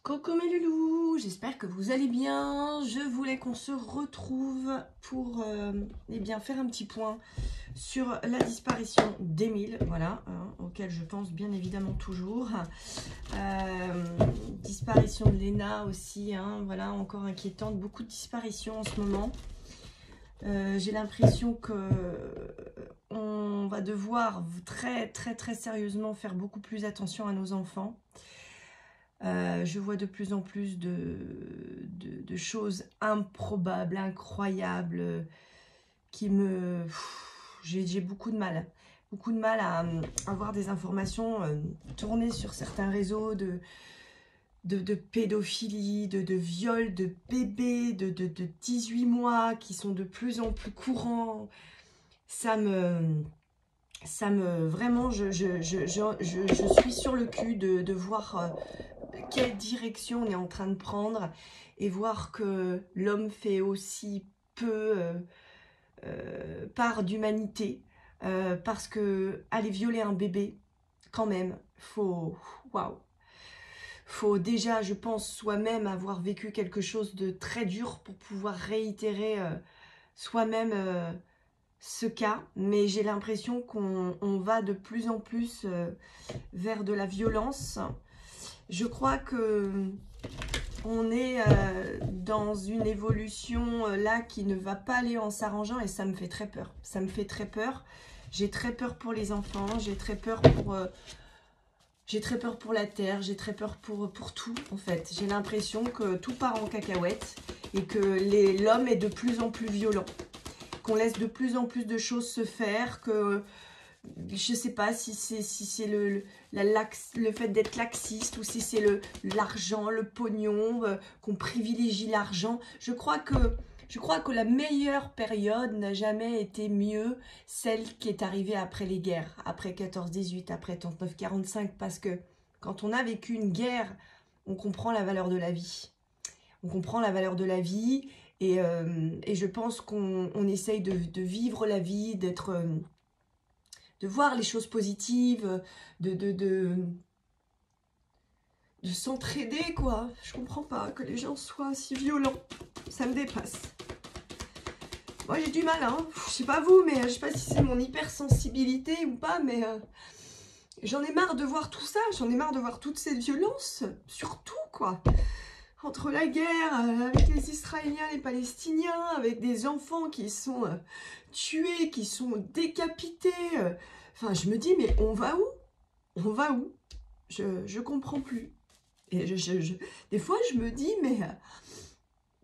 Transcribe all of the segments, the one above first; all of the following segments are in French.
Coucou mes loulous, j'espère que vous allez bien. Je voulais qu'on se retrouve pour faire un petit point sur la disparition d'Émile, voilà, auquel je pense bien évidemment toujours. Disparition de Léna aussi, voilà, encore inquiétante, beaucoup de disparitions en ce moment. J'ai l'impression que on va devoir très sérieusement faire beaucoup plus attention à nos enfants. Je vois de plus en plus de choses improbables, incroyables, qui me... J'ai beaucoup de mal à avoir des informations tournées sur certains réseaux de pédophilie, de viol de bébés de 18 mois qui sont de plus en plus courants. Vraiment, je suis sur le cul de voir quelle direction on est en train de prendre et voir que l'homme fait aussi peu part d'humanité, parce que aller violer un bébé, quand même, faut déjà, je pense, soi-même avoir vécu quelque chose de très dur pour pouvoir réitérer soi-même ce cas. Mais j'ai l'impression qu'on va de plus en plus vers de la violence. Je crois que on est dans une évolution là qui ne va pas aller en s'arrangeant et ça me fait très peur. Ça me fait très peur. J'ai très peur pour les enfants, j'ai très peur pour la terre, j'ai très peur pour tout en fait. J'ai l'impression que tout part en cacahuète et que l'homme est de plus en plus violent, qu'on laisse de plus en plus de choses se faire, que je sais pas si c'est le fait d'être laxiste ou si c'est l'argent, le pognon, qu'on privilégie l'argent. Je crois que la meilleure période n'a jamais été mieux celle qui est arrivée après les guerres, après 14-18, après 39-45, parce que quand on a vécu une guerre, on comprend la valeur de la vie. On comprend la valeur de la vie et je pense qu'on essaye de vivre la vie, de voir les choses positives, de s'entraider, quoi. Je comprends pas que les gens soient si violents. Ça me dépasse. Moi, j'ai du mal, Je sais pas vous, mais je sais pas si c'est mon hypersensibilité ou pas, mais j'en ai marre de voir tout ça. J'en ai marre de voir toute cette violence. Surtout, quoi. Entre la guerre, avec les Israéliens, les Palestiniens, avec des enfants qui sont tués, qui sont décapités. Enfin, je me dis, mais on va où? On va où? Je comprends plus. Et des fois, je me dis,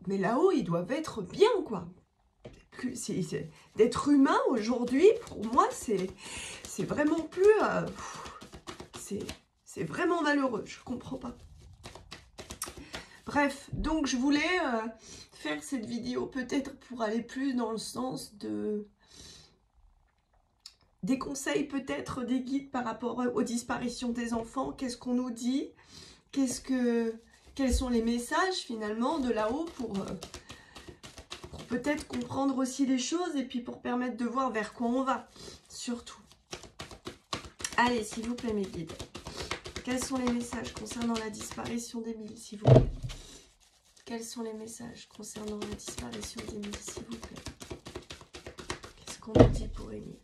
mais là-haut, ils doivent être bien, quoi. D'être humain aujourd'hui, pour moi, c'est vraiment plus... c'est vraiment malheureux, je comprends pas. Bref, donc je voulais faire cette vidéo peut-être pour aller plus dans le sens des conseils, peut-être des guides par rapport aux disparitions des enfants. Qu'est-ce qu'on nous dit? Quels sont les messages finalement de là-haut pour peut-être comprendre aussi les choses et puis pour permettre de voir vers quoi on va, surtout. Allez, s'il vous plaît mes guides, quels sont les messages concernant la disparition d'Émile, s'il vous plaît? Quels sont les messages concernant la disparition d'Émile, s'il vous plaît? Qu'est-ce qu'on nous dit pour Émile?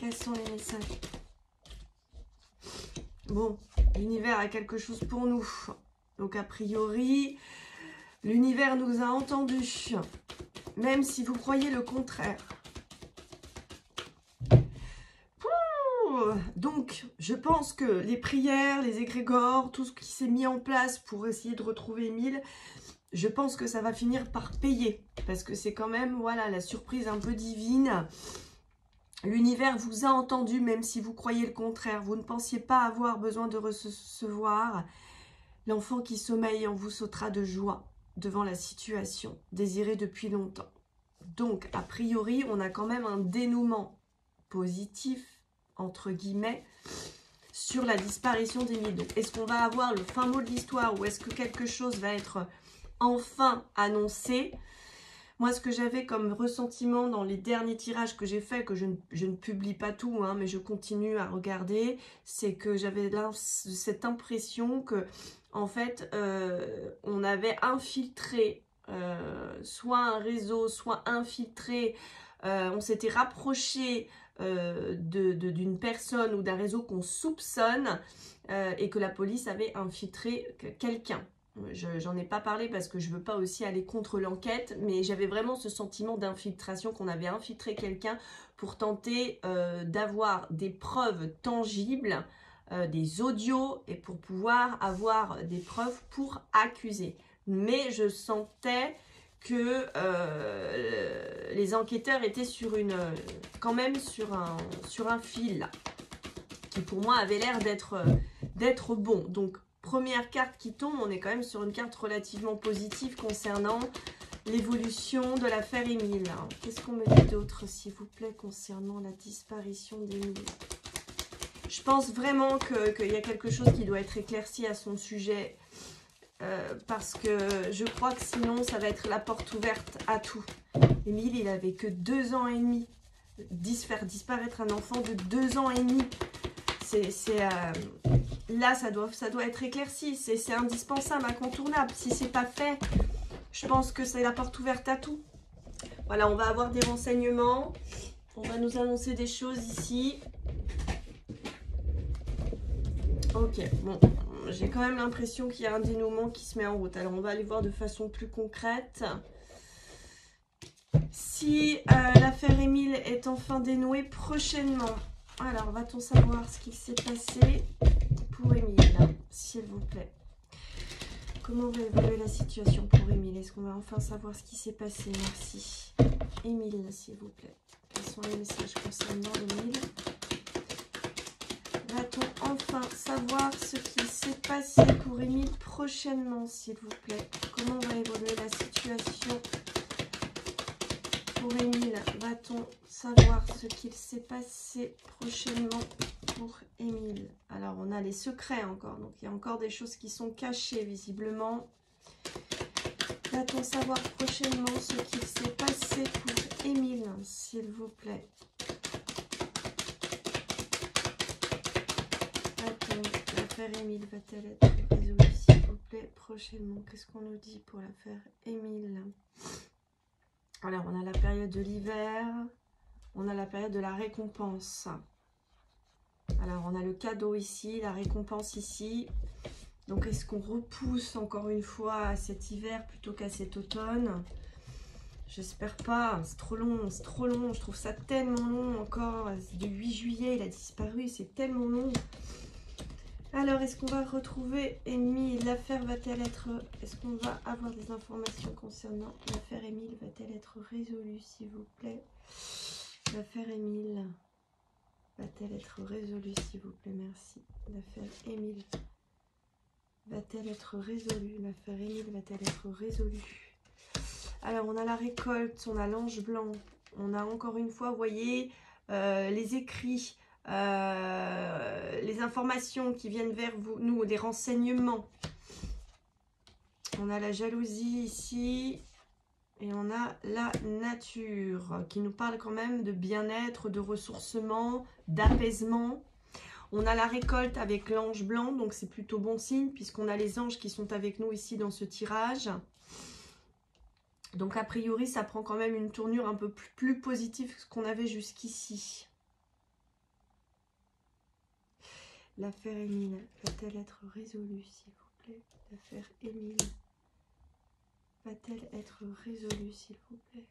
Quels sont les messages? Bon, l'univers a quelque chose pour nous. Donc, a priori, l'univers nous a entendus. Même si vous croyez le contraire. Donc, je pense que les prières, les égrégores, tout ce qui s'est mis en place pour essayer de retrouver Émile, je pense que ça va finir par payer. Parce que c'est quand même, voilà, la surprise un peu divine. L'univers vous a entendu, même si vous croyez le contraire. Vous ne pensiez pas avoir besoin de recevoir. L'enfant qui sommeille en vous sautera de joie devant la situation, désirée depuis longtemps. Donc, a priori, on a quand même un dénouement positif, entre guillemets, sur la disparition d'Émile. Donc, est-ce qu'on va avoir le fin mot de l'histoire ou est-ce que quelque chose va être enfin annoncé? Moi, ce que j'avais comme ressentiment dans les derniers tirages que j'ai faits, que je ne publie pas tout, hein, mais je continue à regarder, c'est que j'avais cette impression que, en fait, on avait infiltré soit un réseau, soit infiltré, on s'était rapproché d'une personne ou d'un réseau qu'on soupçonne et que la police avait infiltré quelqu'un. J'en ai pas parlé parce que je veux pas aussi aller contre l'enquête, mais j'avais vraiment ce sentiment d'infiltration, qu'on avait infiltré quelqu'un pour tenter d'avoir des preuves tangibles, des audios, et pour pouvoir avoir des preuves pour accuser. Mais je sentais que les enquêteurs étaient sur quand même sur un fil là, qui pour moi avait l'air d'être bon. Donc première carte qui tombe, on est quand même sur une carte relativement positive concernant l'évolution de l'affaire Émile. Qu'est-ce qu'on me dit d'autre, s'il vous plaît, concernant la disparition d'Émile? Je pense vraiment qu'il y a quelque chose qui doit être éclairci à son sujet, parce que je crois que sinon, ça va être la porte ouverte à tout. Émile, il avait que 2 ans et demi. Faire disparaître un enfant de 2 ans et demi, là, ça doit être éclairci. C'est indispensable, incontournable. Si c'est pas fait, je pense que c'est la porte ouverte à tout. Voilà, on va avoir des renseignements. On va nous annoncer des choses ici. Ok, bon, j'ai quand même l'impression qu'il y a un dénouement qui se met en route. Alors, on va aller voir de façon plus concrète. Si l'affaire Émile est enfin dénouée prochainement. Alors, va-t-on savoir ce qu'il s'est passé pour Émile, s'il vous plaît? Comment va évoluer la situation pour Émile? Est-ce qu'on va enfin savoir ce qui s'est passé? Merci. Émile, s'il vous plaît. Quels sont les messages concernant Émile? Va-t-on enfin savoir ce qui s'est passé pour Émile prochainement, s'il vous plaît? Comment va évoluer la situation pour Émile? Va-t-on savoir ce qu'il s'est passé prochainement pour Émile? Alors, on a les secrets encore. Donc, il y a encore des choses qui sont cachées, visiblement. Va-t-on savoir prochainement ce qu'il s'est passé pour Émile, s'il vous plaît? L'affaire Émile va-t-elle être résolue, s'il vous plaît, prochainement? Qu'est-ce qu'on nous dit pour l'affaire Émile? Alors, on a la période de l'hiver, on a la période de la récompense. Alors, on a le cadeau ici, la récompense ici. Donc, est-ce qu'on repousse encore une fois à cet hiver plutôt qu'à cet automne? J'espère pas, c'est trop long, c'est trop long. Je trouve ça tellement long encore. Du 8 juillet, il a disparu, c'est tellement long. Alors, est-ce qu'on va retrouver Émile? L'affaire va-t-elle être... Est-ce qu'on va avoir des informations concernant l'affaire Émile? Va-t-elle être résolue, s'il vous plaît? L'affaire Émile va-t-elle être résolue, s'il vous plaît? Merci. L'affaire Émile va-t-elle être résolue? L'affaire Émile va-t-elle être résolue? Alors, on a la récolte, on a l'ange blanc. On a encore une fois, vous voyez, les écrits... les informations qui viennent vers vous, nous, des renseignements. On a la jalousie ici et on a la nature qui nous parle quand même de bien-être, de ressourcement, d'apaisement. On a la récolte avec l'ange blanc, donc c'est plutôt bon signe puisqu'on a les anges qui sont avec nous ici dans ce tirage. Donc a priori ça prend quand même une tournure un peu plus positive que ce qu'on avait jusqu'ici. L'affaire Émile va-t-elle être résolue, s'il vous plaît? L'affaire Émile va-t-elle être résolue, s'il vous plaît?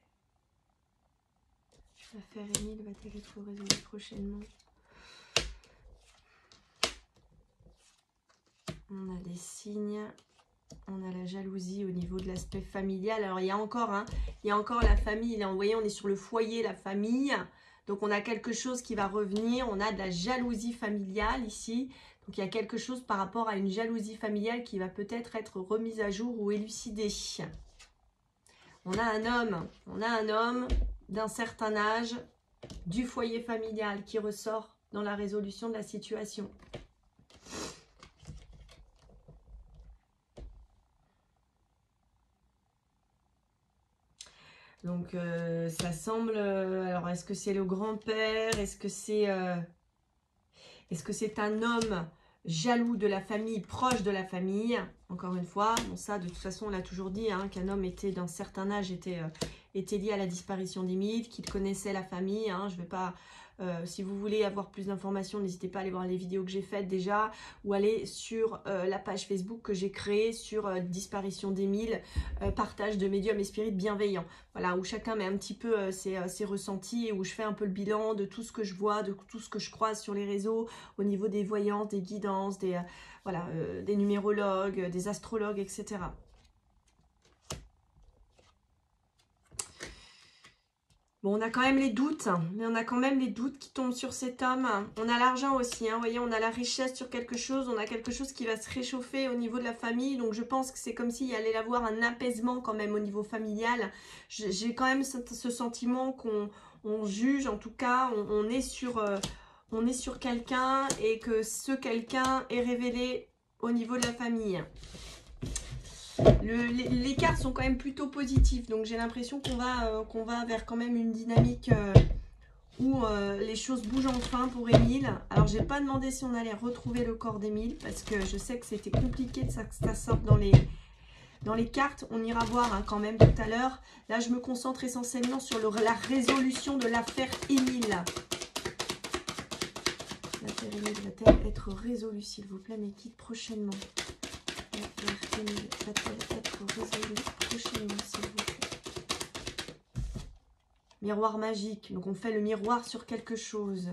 L'affaire Émile va-t-elle être résolue prochainement? On a des signes. On a la jalousie au niveau de l'aspect familial. Alors, il y a encore la famille. Vous voyez, on est sur le foyer, la famille. Donc, on a quelque chose qui va revenir. On a de la jalousie familiale ici. Donc, il y a quelque chose par rapport à une jalousie familiale qui va peut-être être remise à jour ou élucidée. On a un homme d'un certain âge du foyer familial qui ressort dans la résolution de la situation. Donc, ça semble... alors, est-ce que c'est le grand-père? Est-ce que c'est un homme jaloux de la famille, proche de la famille? Encore une fois, bon ça, de toute façon, on l'a toujours dit, hein, qu'un homme était d'un certain âge, était lié à la disparition d'Émile, qu'il connaissait la famille. Hein, je vais pas... si vous voulez avoir plus d'informations, n'hésitez pas à aller voir les vidéos que j'ai faites déjà ou aller sur la page Facebook que j'ai créée sur disparition d'Émile, partage de médiums et spirites bienveillants. Voilà, où chacun met un petit peu ses ressentis et où je fais un peu le bilan de tout ce que je vois, de tout ce que je croise sur les réseaux au niveau des voyances, des guidances, des numérologues, des astrologues, etc. Bon, on a quand même les doutes, mais on a quand même les doutes qui tombent sur cet homme. On a l'argent aussi, hein, vous voyez, on a la richesse sur quelque chose, on a quelque chose qui va se réchauffer au niveau de la famille. Donc, je pense que c'est comme s'il allait y avoir un apaisement quand même au niveau familial. J'ai quand même ce sentiment qu'on juge, en tout cas, on est sur quelqu'un et que ce quelqu'un est révélé au niveau de la famille. Les cartes sont quand même plutôt positives, donc j'ai l'impression qu'on va vers quand même une dynamique où les choses bougent enfin pour Émile. Alors j'ai pas demandé si on allait retrouver le corps d'Émile parce que je sais que c'était compliqué que ça sorte dans les cartes. On ira voir hein, quand même tout à l'heure. Là je me concentre essentiellement sur la résolution de l'affaire Émile. L'affaire Émile va-t-elle être résolue s'il vous plaît, mes guides, prochainement? L'affaire Émile va-t-elle être résolue prochainement, s'il vous plaît? Miroir magique. Donc, on fait le miroir sur quelque chose.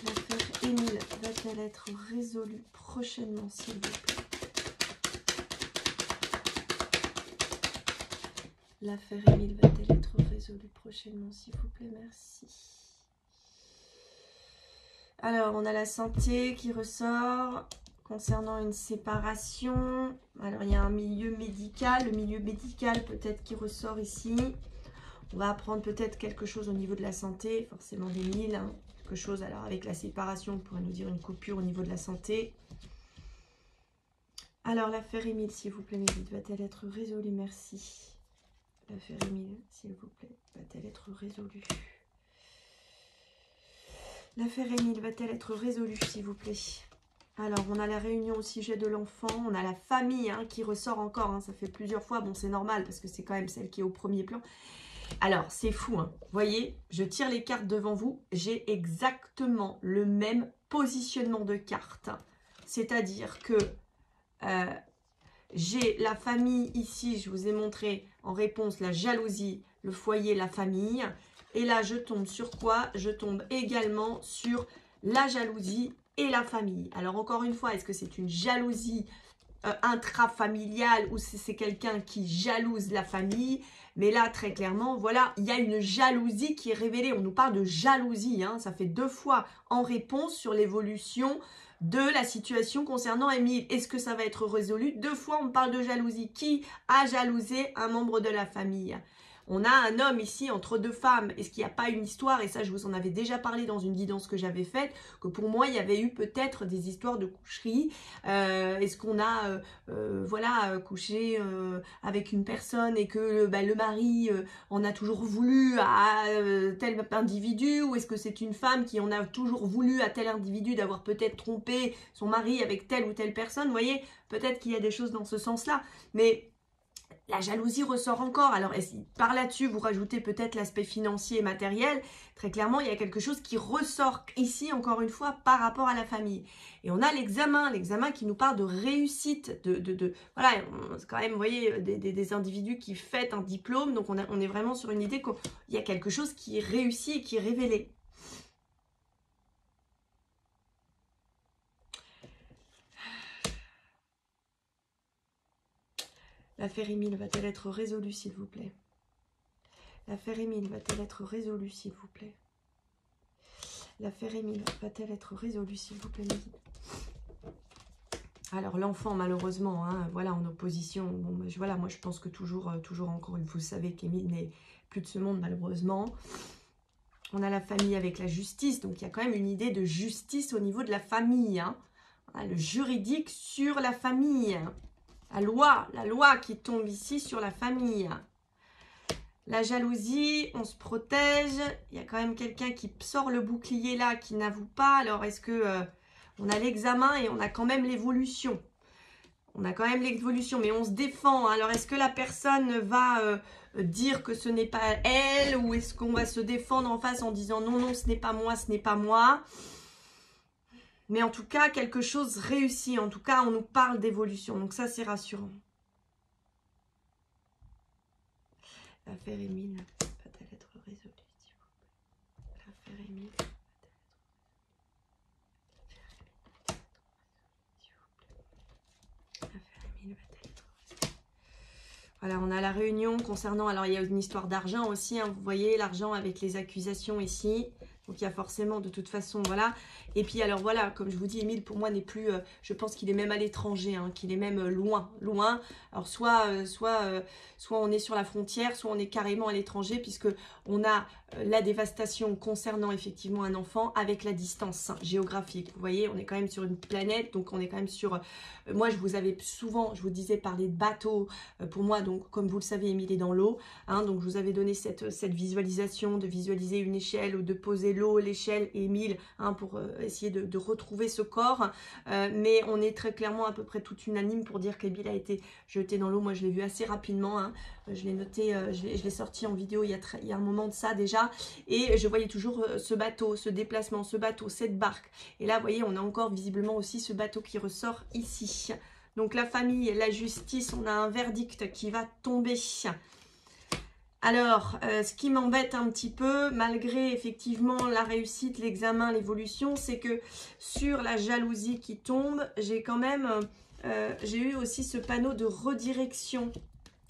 L'affaire Émile va-t-elle être résolue prochainement, s'il vous plaît? L'affaire Émile va-t-elle être résolue prochainement, s'il vous plaît? Merci. Alors, on a la santé qui ressort concernant une séparation. Alors, il y a un milieu médical. Le milieu médical, peut-être, qui ressort ici. On va apprendre peut-être quelque chose au niveau de la santé, forcément d'Émile. Hein. Quelque chose, alors, avec la séparation, on pourrait nous dire une coupure au niveau de la santé. Alors, l'affaire Émile, s'il vous plaît, Médite, va-t-elle être résolue? Merci. L'affaire Émile, s'il vous plaît, va-t-elle être résolue? L'affaire Émile va-t-elle être résolue, s'il vous plaît? Alors, on a la réunion au sujet de l'enfant. On a la famille hein, qui ressort encore. Hein, ça fait plusieurs fois. Bon, c'est normal parce que c'est quand même celle qui est au premier plan. Alors, c'est fou. Hein. Vous voyez, je tire les cartes devant vous. J'ai exactement le même positionnement de cartes. C'est-à-dire que j'ai la famille ici. Je vous ai montré en réponse la jalousie, le foyer, la famille. Et là, je tombe sur quoi? Je tombe également sur la jalousie et la famille. Alors, encore une fois, est-ce que c'est une jalousie intrafamiliale ou c'est quelqu'un qui jalouse la famille? Mais là, très clairement, voilà, il y a une jalousie qui est révélée. On nous parle de jalousie. Hein, ça fait 2 fois en réponse sur l'évolution de la situation concernant Émile. Est-ce que ça va être résolu? 2 fois, on parle de jalousie. Qui a jalousé un membre de la famille? On a un homme ici entre 2 femmes. Est-ce qu'il n'y a pas une histoire? Et ça, je vous en avais déjà parlé dans une guidance que j'avais faite, que pour moi, il y avait eu peut-être des histoires de coucherie. Est-ce qu'on a, voilà, couché avec une personne et que le mari en a toujours voulu à tel individu? Ou est-ce que c'est une femme qui en a toujours voulu à tel individu d'avoir peut-être trompé son mari avec telle ou telle personne? Vous voyez, peut-être qu'il y a des choses dans ce sens-là. Mais la jalousie ressort encore. Alors, par là-dessus, vous rajoutez peut-être l'aspect financier et matériel. Très clairement, il y a quelque chose qui ressort ici, encore une fois, par rapport à la famille. Et on a l'examen qui nous parle de réussite. Voilà, c'est quand même, vous voyez, des individus qui fêtent un diplôme. Donc, on est vraiment sur une idée qu'il y a quelque chose qui est réussi et qui est révélé. L'affaire Émile va-t-elle être résolue, s'il vous plaît? L'affaire Émile va-t-elle être résolue, s'il vous plaît? L'affaire Émile va-t-elle être résolue, s'il vous plaît? Alors, l'enfant, malheureusement, hein, voilà, en opposition. Bon, voilà, moi, je pense que toujours encore, vous savez qu'Émile n'est plus de ce monde, malheureusement. On a la famille avec la justice. Donc, il y a quand même une idée de justice au niveau de la famille. Hein. Voilà, le juridique sur la famille. la loi qui tombe ici sur la famille. La jalousie, on se protège. Il y a quand même quelqu'un qui sort le bouclier là, qui n'avoue pas. Alors, est-ce que on a l'examen et on a quand même l'évolution? On a quand même l'évolution, mais on se défend. Alors, est-ce que la personne va dire que ce n'est pas elle? Ou est-ce qu'on va se défendre en face en disant non, non, ce n'est pas moi, ce n'est pas moi? Mais en tout cas, quelque chose réussit. En tout cas, on nous parle d'évolution. Donc ça, c'est rassurant. L'affaire Émile va-t-elle être résolue? L'affaire Émile va-t-elle être résolue? Voilà, on a la réunion concernant... Alors, il y a une histoire d'argent aussi. Hein, vous voyez, l'argent avec les accusations ici. Donc, il y a forcément, de toute façon, voilà. Et puis, alors, voilà, comme je vous dis, Émile, pour moi, n'est plus... je pense qu'il est même à l'étranger, hein, qu'il est même loin, loin. Alors, soit on est sur la frontière, soit on est carrément à l'étranger, puisque on a la dévastation concernant, effectivement, un enfant avec la distance géographique. Vous voyez, on est quand même sur une planète, donc on est quand même sur... moi, je vous avais souvent, je vous disais, parler de bateau. Pour moi, donc, comme vous le savez, Émile est dans l'eau. Hein, donc, je vous avais donné cette visualisation, de visualiser une échelle ou de poser l'eau, l'échelle et Émile, hein, pour essayer de retrouver ce corps. Mais on est très clairement à peu près tout unanime pour dire qu'Émile a été jeté dans l'eau. Moi, je l'ai vu assez rapidement. Hein. Je l'ai noté, je l'ai sorti en vidéo il y a un moment de ça déjà. Et je voyais toujours ce bateau, ce déplacement, ce bateau, cette barque. Et là, vous voyez, on a encore visiblement aussi ce bateau qui ressort ici. Donc la famille, la justice, on a un verdict qui va tomber. Alors, ce qui m'embête un petit peu, malgré effectivement la réussite, l'examen, l'évolution, c'est que sur la jalousie qui tombe, j'ai quand même, j'ai eu aussi ce panneau de redirection.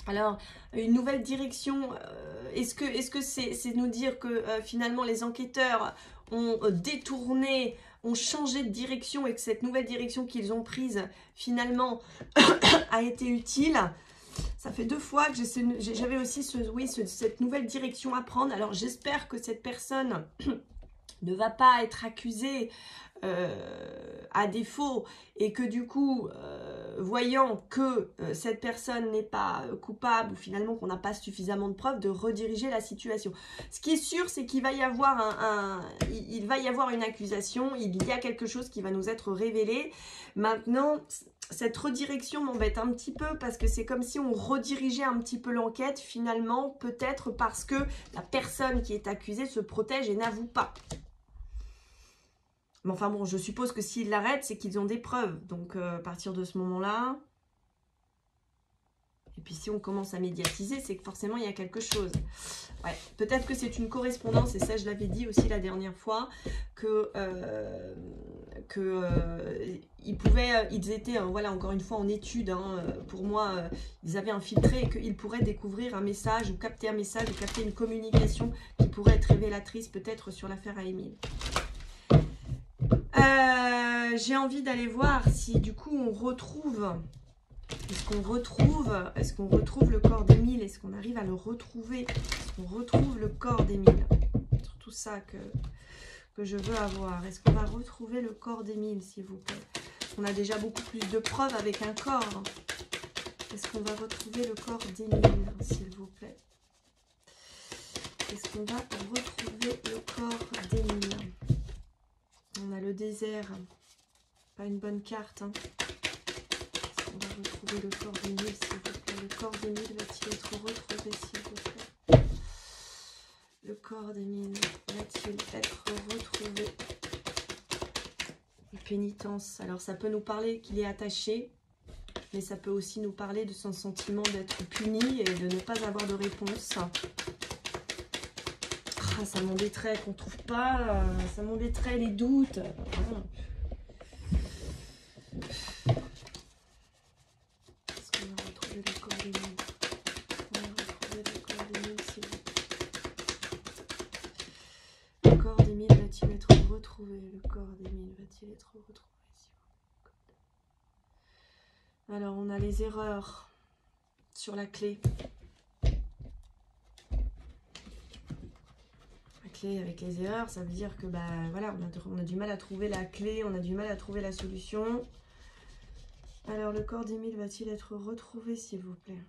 Alors, une nouvelle direction, est-ce que c'est nous dire que finalement les enquêteurs ont détourné, ont changé de direction et que cette nouvelle direction qu'ils ont prise finalement a été utile? Ça fait 2 fois que j'avais aussi cette nouvelle direction à prendre. Alors j'espère que cette personne ne va pas être accusée à défaut et que du coup, voyant que cette personne n'est pas coupable ou finalement qu'on n'a pas suffisamment de preuves, de rediriger la situation. Ce qui est sûr, c'est qu'il va y avoir il va y avoir une accusation, il y a quelque chose qui va nous être révélé. Maintenant, cette redirection m'embête un petit peu parce que c'est comme si on redirigeait un petit peu l'enquête finalement, peut-être parce que la personne qui est accusée se protège et n'avoue pas. Mais enfin bon, je suppose que s'ils l'arrêtent, c'est qu'ils ont des preuves. Donc à partir de ce moment-là... Et puis si on commence à médiatiser, c'est que forcément il y a quelque chose. Ouais, peut-être que c'est une correspondance, et ça je l'avais dit aussi la dernière fois, que ils étaient, voilà, encore une fois en étude, hein, pour moi, ils avaient infiltré et qu'ils pourraient découvrir un message ou capter un message ou capter une communication qui pourrait être révélatrice peut-être sur l'affaire à Émile. J'ai envie d'aller voir si du coup on retrouve... Est-ce qu'on retrouve le corps d'Émile? Est-ce qu'on arrive à le retrouver? Est-ce qu'on retrouve le corps d'Émile? C'est surtout ça que je veux avoir. Est-ce qu'on va retrouver le corps d'Émile, s'il vous plaît? On a déjà beaucoup plus de preuves avec un corps. Est-ce qu'on va retrouver le corps d'Émile, s'il vous plaît? Est-ce qu'on va retrouver le corps d'Émile? On a le désert. Pas une bonne carte, hein. On va retrouver le corps d'Émile, s'il vous plaît. Le corps d'Émile va-t-il être retrouvé, s'il vous plaît? Le corps d'Émile va-t-il être retrouvé? Pénitence. Alors, ça peut nous parler qu'il est attaché, mais ça peut aussi nous parler de son sentiment d'être puni et de ne pas avoir de réponse. Ah, ça m'embêterait qu'on ne trouve pas. Ça m'embêterait les doutes. Alors, on a les erreurs sur la clé. La clé avec les erreurs, ça veut dire que bah voilà, on a du mal à trouver la clé, on a du mal à trouver la solution. Alors, le corps d'Émile va-t-il être retrouvé, s'il vous plaît?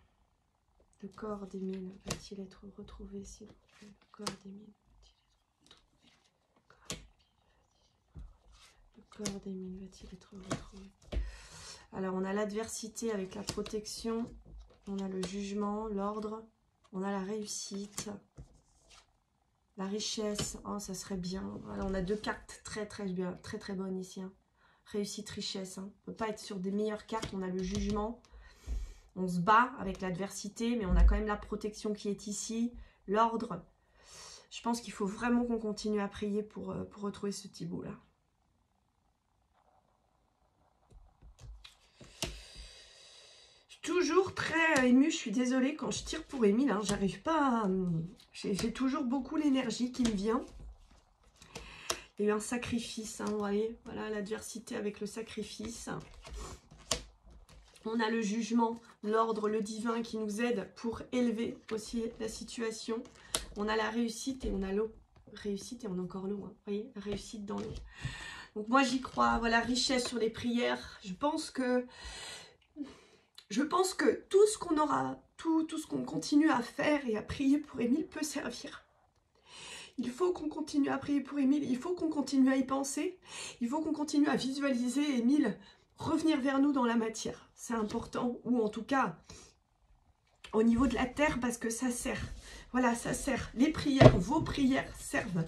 Le corps d'Émile va-t-il être retrouvé, s'il vous plaît? Le corps d'Émile va-t-il être retrouvé? Alors, on a l'adversité avec la protection, on a le jugement, l'ordre, on a la réussite, la richesse. Oh, ça serait bien. Voilà, on a deux cartes très bonnes ici. Hein. Réussite, richesse. Hein. On ne peut pas être sur des meilleures cartes. On a le jugement. On se bat avec l'adversité, mais on a quand même la protection qui est ici. L'ordre. Je pense qu'il faut vraiment qu'on continue à prier pour retrouver ce Thibaut-là. Toujours très émue, je suis désolée, quand je tire pour Émile, hein, j'arrive pas à... J'ai toujours beaucoup l'énergie qui me vient. Il y a eu un sacrifice, hein, vous voyez, voilà l'adversité avec le sacrifice. On a le jugement, l'ordre, le divin qui nous aide pour élever aussi la situation. On a la réussite et on a l'eau. Réussite et on a encore l'eau, hein, vous voyez, la réussite dans l'eau. Donc moi j'y crois, voilà, richesse sur les prières. Je pense que tout ce qu'on aura, tout ce qu'on continue à faire et à prier pour Émile peut servir. Il faut qu'on continue à prier pour Émile, il faut qu'on continue à y penser, il faut qu'on continue à visualiser Émile revenir vers nous dans la matière. C'est important, ou en tout cas au niveau de la terre, parce que ça sert. Voilà, ça sert. Les prières, vos prières servent.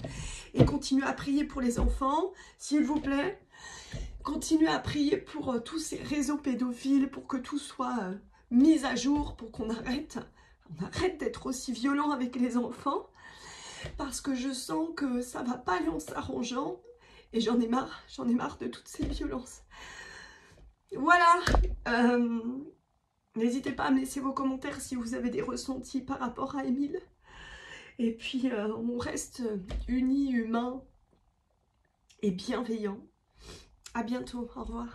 Et continuez à prier pour les enfants, s'il vous plaît. Continuez à prier pour tous ces réseaux pédophiles, pour que tout soit mis à jour, pour qu'on arrête d'être aussi violent avec les enfants. Parce que je sens que ça va pas aller en s'arrangeant. Et j'en ai marre de toutes ces violences. Voilà. N'hésitez pas à me laisser vos commentaires si vous avez des ressentis par rapport à Émile. Et puis, on reste unis, humains et bienveillants. À bientôt. Au revoir.